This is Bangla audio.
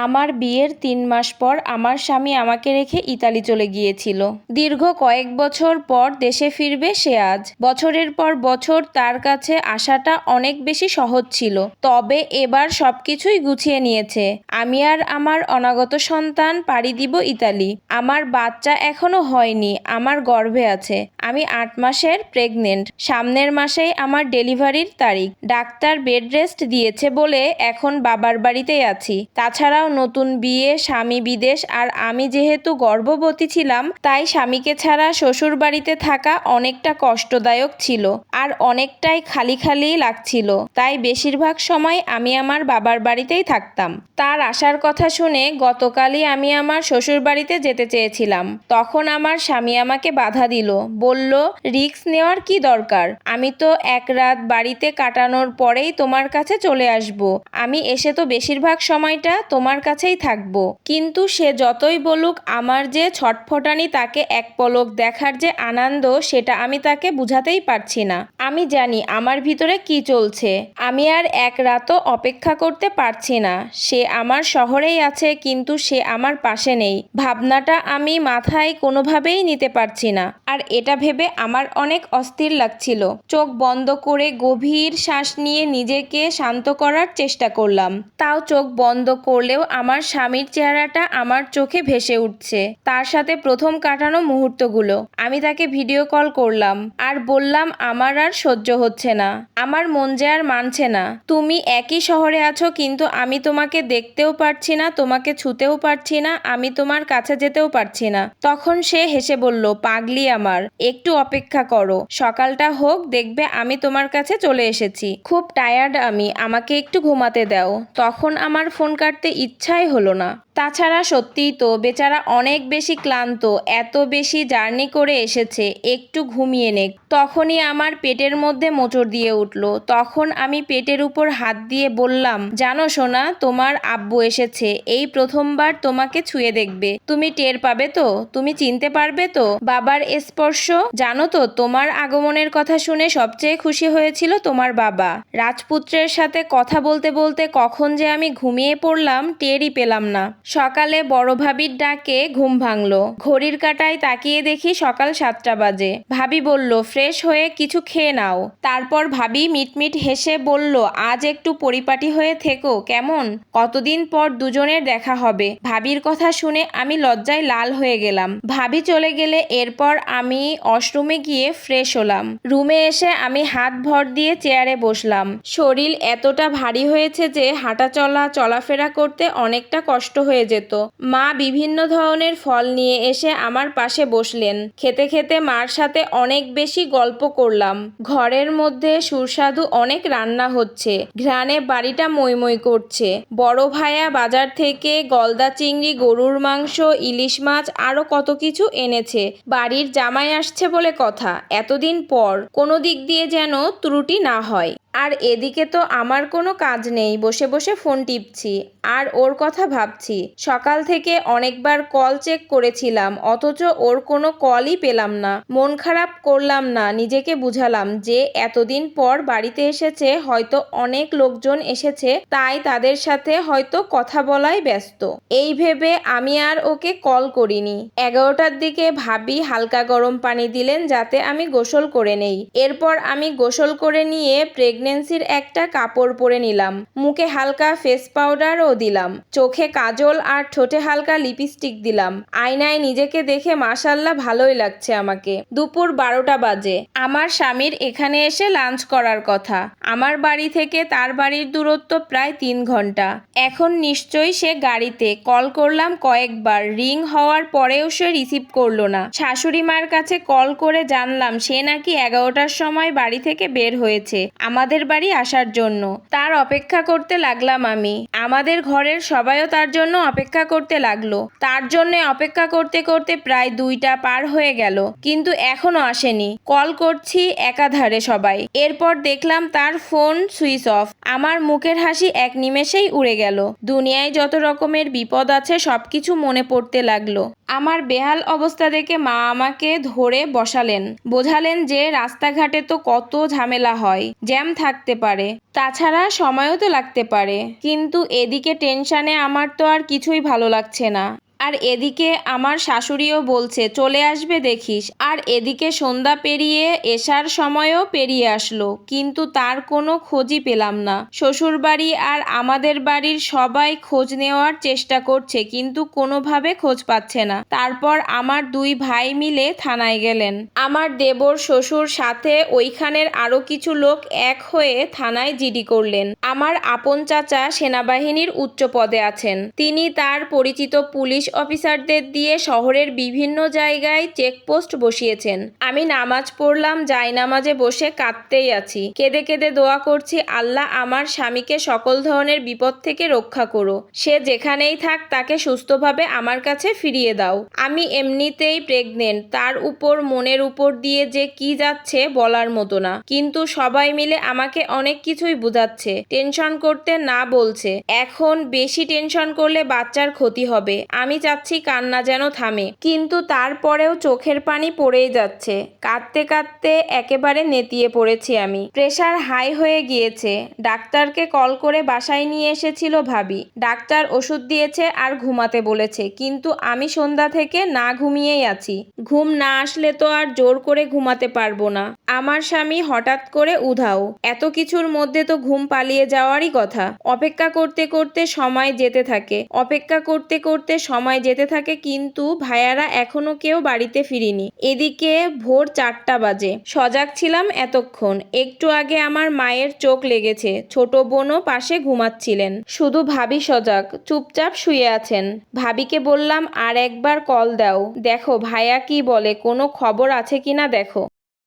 আমার বিয়ের ৩ মাস পর আমার স্বামী আমাকে রেখে ইতালি চলে গিয়েছিল। দীর্ঘ কয়েক বছর পর দেশে ফিরবে সে আজ। বছরের পর বছর তার কাছে আসাটা অনেক বেশি সহজ ছিল। তবে এবার সবকিছুই গুছিয়ে নিয়েছে। আমি আর আমার অনাগত সন্তান পাড়ি দিব ইতালি। আমার বাচ্চা এখনো হয়নি, আমার গর্ভে আছে। আমি ৮ মাসের প্রেগনেন্ট। সামনের মাসেই আমার ডেলিভারির তারিখ। ডাক্তার বেড রেস্ট দিয়েছে বলে এখন বাবার বাড়িতেই আছি। তাছাড়াও নতুন বিয়ে, স্বামী বিদেশ, আর আমি যেহেতু গর্ভবতী ছিলাম তাই স্বামীকে ছাড়া শ্বশুর বাড়িতে থাকা অনেকটা কষ্টদায়ক ছিল আর অনেকটাই খালি খালি লাগছিল। তাই বেশিরভাগ সময় আমি আমার বাবার বাড়িতেই থাকতাম। তার আসার কথা শুনে গতকালই আমি আমার শ্বশুর বাড়িতে যেতে চেয়েছিলাম। তখন আমার স্বামী আমাকে বাধা দিল, বলল রিস্ক নেওয়ার কি দরকার, আমি তো এক রাত বাড়িতে কাটানোর পরেই তোমার কাছে চলে আসব। আমি এসে তো বেশিরভাগ সময়টা তোমার কাছেই থাকবো। কিন্তু সে যতই বলুক আমার যে ছটফটানি, তাকে এক পলক দেখার যে আনন্দ, সেটা আমি তাকে বুঝাতেই পারছি না। আমি জানি আমার ভিতরে কি চলছে। আমি আর এক রাতও অপেক্ষা করতে পারছি না। সে আমার শহরেই আছে কিন্তু সে আমার পাশে নেই। ভাবনাটা আমি মাথায় কোনোভাবেই নিতে পারছি না। আর এটা ভেবে আমার অনেক অস্থির লাগছিল। চোখ বন্ধ করে গভীর শ্বাস নিয়ে নিজেকে শান্ত করার চেষ্টা করলাম। তাও চোখ বন্ধ করলেও আমার স্বামীর চেহারাটা আমার চোখে ভেসে উঠছে। তার সাথে প্রথম কাটানো মুহূর্তগুলো। আমি তাকে ভিডিও কল করলাম আর বললাম আমার আর সহ্য হচ্ছে না, আমার মন যে আর মানছে না। তুমি একই শহরে আছো কিন্তু আমি তোমাকে দেখতেও পারছি না, তোমাকে ছুতেও পারছি না, আমি তোমার কাছে যেতেও পারছি না। তখন সে হেসে বলল, পাগলি আমার, একটু অপেক্ষা করো, সকালটা হোক, দেখবে আমি তোমার কাছে চলে এসেছি। খুব টায়ার্ড আমি, আমাকে একটু ঘুমাতে দাও। তখন আমার ফোন কাটতে ইচ্ছাই হলো না। তাছাড়া সত্যিই তো বেচারা অনেক বেশি ক্লান্ত, এত বেশি জার্নি করে এসেছে, একটু ঘুমিয়ে নেক। তখনই আমার পেটের মধ্যে মোচড় দিয়ে উঠল। তখন আমি পেটের উপর হাত দিয়ে বললাম, জানো সোনা, তোমার আব্বু এসেছে, এই প্রথমবার তোমাকে ছুঁয়ে দেখবে। তুমি টের পাবে তো, তুমি চিনতে পারবে তো বাবার স্পর্শ। জানো তো তোমার আগমনের কথা শুনে সবচেয়ে খুশি হয়েছিল তোমার বাবা। রাজপুত্রের সাথে কথা বলতে বলতে কখন যে আমি ঘুমিয়ে পড়লাম টেরই পেলাম না। সকালে বড় ভাবির ডাকে ঘুম ভাঙলো। ঘড়ির কাঁটায় তাকিয়ে দেখি সকাল 7টা বাজে। ভাবি বলল, ফ্রেশ হয়ে কিছু খেয়ে নাও। তারপর ভাবি মিটমিট হেসে বলল, আজ একটু পরিপাটি হয়ে থেকো কেমন, কতদিন পর দুজনের দেখা হবে। ভাবির কথা শুনে আমি লজ্জায় লাল হয়ে গেলাম। ভাবি চলে গেলে এরপর আমি ওয়াশরুমে গিয়ে ফ্রেশ হলাম। রুমে এসে আমি হাত ভর দিয়ে চেয়ারে বসলাম। শরীর এতটা ভারী হয়েছে যে চলাফেরা করতে অনেকটা কষ্ট হয়ে যেত। মা বিভিন্ন ধরনের ফল নিয়ে এসে আমার পাশে বসলেন। খেতে খেতে মার সাথে অনেক বেশি গল্প করলাম। ঘরের মধ্যে সুস্বাদু অনেক রান্না হচ্ছে, ঘ্রাণে বাড়িটা মই মই করছে। বড় ভাইয়া বাজার থেকে গলদা চিংড়ি, গরুর মাংস, ইলিশ মাছ আরো কত কিছু এনেছে। বাড়ির জামাই আসছে বলে কথা, এতদিন পর, কোনো দিক দিয়ে যেন ত্রুটি না হয়। আর এদিকে তো আমার কোনো কাজ নেই, বসে বসে ফোন টিপছি আর ওর কথা ভাবছি। সকাল থেকে অনেকবার কল চেক করেছিলাম অথচ ওর কোনো কলই পেলাম না। মন খারাপ করলাম না, নিজেকে বুঝালাম যে এতদিন পর বাড়িতে এসেছে, হয়তো অনেক লোকজন এসেছে, তাই তাদের সাথে হয়তো কথা বলাই ব্যস্ত। এই ভেবে আমি আর ওকে কল করিনি। 11টার দিকে ভাবি হালকা গরম পানি দিলেন যাতে আমি গোসল করে নেই। এরপর আমি গোসল করে নিয়ে প্রেগনেন্সির একটা কাপড় পরে নিলাম। মুখে হালকা ফেস পাউডারও দিলাম। চোখে কাজল আর ঠোঁটে হালকা লিপস্টিক দিলাম। আয়নায় নিজেকে দেখে মাশাআল্লাহ ভালোই লাগছে আমাকে। দুপুর 12টা বাজে। আমার স্বামীর এখানে এসে লাঞ্চ করার কথা। আমার বাড়ি থেকে তার বাড়ির দূরত্ব প্রায় 3 ঘন্টা। এখন নিশ্চয়ই সে গাড়িতে। কল করলাম কয়েকবার, রিং হওয়ার পরেও সে রিসিভ করলো না। শাশুড়ি মার কাছে কল করে জানলাম সে নাকি 11টার সময় বাড়ি থেকে বের হয়েছে আমাদের বাড়ি আসার জন্য। তার অপেক্ষা করতে লাগলাম আমি। আমাদের ঘরের সবাইও তার জন্য অপেক্ষা করতে লাগলো। তার জন্য অপেক্ষা করতে করতে প্রায় 2টা পার হয়ে গেল, কিন্তু এখনো আসেনি। কল করছি একাধারে সবাই। এরপর দেখলাম তার ফোন সুইচ অফ। আমার মুখের হাসি এক নিমেষেই উড়ে গেল। দুনিয়ায় যত রকমের বিপদ আছে সবকিছু মনে পড়তে লাগলো। আমার বেহাল অবস্থা দেখে মা আমাকে ধরে বসালেন, বোঝালেন যে রাস্তাঘাটে তো কত ঝামেলা হয়, জ্যাম থাকতে পারে, তাছাড়া সময়ও তো লাগতে পারে। কিন্তু এদিকে টেনশানে আমার তো আর কিছুই ভালো লাগছে না। আর এদিকে আমার শাশুড়িও বলছে চলে আসবে দেখিস। আর এদিকে সন্ধ্যা পেরিয়ে এশার সময়ও পেরিয়ে আসলো, কিন্তু তার কোনো খোঁজই পেলাম না। শ্বশুরবাড়ি আর আমাদের বাড়ির সবাই খোঁজ নেওয়ার চেষ্টা করছে, কিন্তু কোনোভাবে খোঁজ পাচ্ছে না। তারপর আমার দুই ভাই মিলে থানায় গেলেন। আমার দেবর শ্বশুর সাথে ওইখানের আরো কিছু লোক এক হয়ে থানায় জিডি করলেন। আমার আপন চাচা সেনাবাহিনীর উচ্চ পদে আছেন। তিনি তার পরিচিত পুলিশ অফিসারদের দিয়ে শহরের বিভিন্ন জায়গায় চেকপোস্ট বসিয়েছেন। আমি নামাজ পড়লাম, জায়নামাজে বসে কাঁদতেই আছি। কেঁদে কেঁদে দোয়া করছি, আল্লাহ আমার স্বামীকে সকল ধরনের বিপদ থেকে রক্ষা করো। সে যেখানেই থাক তাকে সুস্থভাবে আমার কাছে ফিরিয়ে দাও। আমি এমনিতেই প্রেগনেন্ট, তার উপর মনের উপর দিয়ে যে কি যাচ্ছে বলার মতো না। কিন্তু সবাই মিলে আমাকে অনেক কিছুই বোঝাচ্ছে, টেনশন করতে না বলছে। এখন বেশি টেনশন করলে বাচ্চার ক্ষতি হবে। আমি চাচ্ছি কান্না যেন থামে, কিন্তু তারপরেও চোখের পানি পড়েই যাচ্ছে। কাঁদতে কাঁদতে একেবারে নেতিয়ে পড়েছি আমি। প্রেশার হাই হয়ে গিয়েছে। ডাক্তারকে কল করে বাসায় নিয়ে এসেছিল ভাবি। ডাক্তার ওষুধ দিয়েছে আর ঘুমাতে বলেছে, কিন্তু আমি সন্ধ্যা থেকে না ঘুমিয়েই আছি। ঘুম না আসলে তো আর জোর করে ঘুমাতে পারবো না। আমার স্বামী হঠাৎ করে উধাও। এত কিছুর মধ্যে তো ঘুম পালিয়ে যাওয়ারই কথা। অপেক্ষা করতে করতে সময় যেতে থাকে, অপেক্ষা করতে করতে সময় যেতে থাকে, কিন্তু ভাইয়ারা এখনো কেউ বাড়িতে ফিরিনি। এদিকে ভোর 4টা বাজে। সজাগ ছিলাম এতক্ষণ। একটু আগে আমার মায়ের চোখ লেগেছে। ছোট বোনও পাশে ঘুমাচ্ছিলেন। শুধু ভাবি সজাগ, চুপচাপ শুয়ে আছেন। ভাবিকে বললাম আর একবার কল দাও, দেখো ভাইয়া কি বলে, কোনো খবর আছে কিনা দেখো।